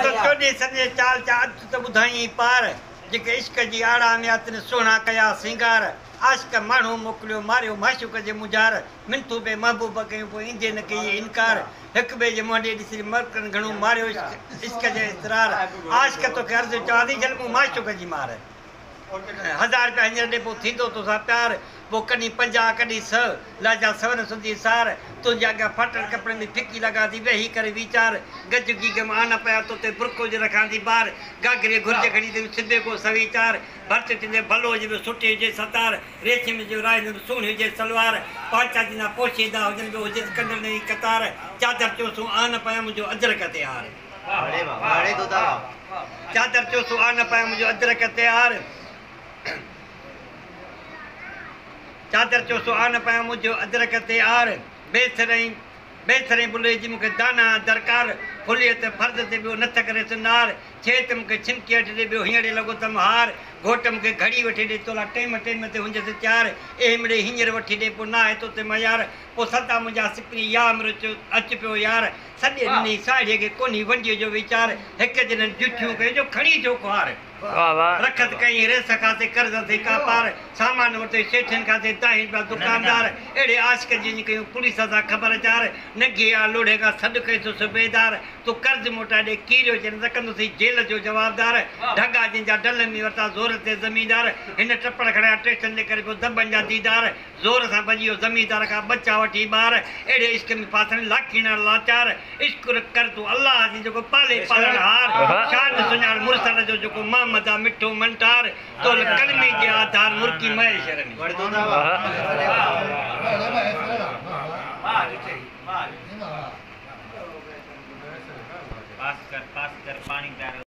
तो चोॾे सॼे चाल चाल त ॿुधाई पार जेके इश्क जी आड़ा में अतन सोना कया सिंगार आशिक माण्हू मोकिलियो मारियो माशूक जे मुजार मिंटू बे महबूब कयूं पोइ ईंदे न कई इनकार हिक ॿिए जे मुंडे ॾिसी मरकन घणो मारियो इश्क जे इसरार आशिक तोखे अर्ज़ु चवां थी जल मूं माशूक जी मार 1000 रुपया हींअर ॾे पोइ थींदो तोसां प्यार पोइ कॾहिं 50 कॾहिं 100 लाजा सवन सुधी सार तुंहिंजा अॻियां फाटल कपिड़े में फिकी लॻा थी वेही करे वीचार गज गीग में आन पिया तोते बुरको जे रखां थी ॿार गागरे घुर्ज खणी थी सिधे को सवीचार भर्त थींदे भलो हुजे सुठी हुजे सतार रेशम जो राय सुहिणी हुजे सलवार पांचा जिना पोशीदा हुजनि ॿियो हुजे कंडल जी कतार चादर चोसूं आन पिया मुंहिंजो अदरक ते हार चादर चोसूं आन पिया मुंहिंजो अदरक ते हार चादर चोसो आन पाया मुझो अदरक ते आर बेसरई बुले जी मूंखे दाना दरकार फुलीअ ते फर्द ते ॿियो नथ करे सुनार छे त मूंखे छिमकी अठ ॾे ॿियो हींअर लॻो तम हार घोट मूंखे घड़ी वठी ॾे तोला टेम ते हुंजसि चार मिड़े हींअर वठी ॾे पोइ न आहे तो ते मयार पोइ सदा मुंहिंजा सिपरी या अमृत अच पियो यार सॼे ॾिनी साड़ीअ खे कोन्ही वंडीअ जो वीचार हिकु ॼणनि जुठियूं कयो खणी जो खुआर रखत कई रेस खाते कर्ज थे का पार सामान वरते सेठन खाते ताई दुकानदार एड़े आशिक जी कयूं पुलिस सा खबर चार नगिया लोड़ेगा सद कई तो सुबेदार तो कर्ज मोटा दे कीरियो जन रकंदो सी जेल जो जवाबदार ढगा जिंजा डल में वरता जोर ते जमींदार इन टपड़ खड़ा स्टेशन ले करे दबन जा दीदार जोर सा बजियो जमींदार का बच्चा वठी बार एड़े इश्क में फासन लाखीना लाचार इश्क कर तू अल्लाह जी जो पाले पालन हार शान सुनार मुरसल जो जो मदा मिठो मंटार तो कलमी के आधार मुर्की महेश्वरनी पास कर पानी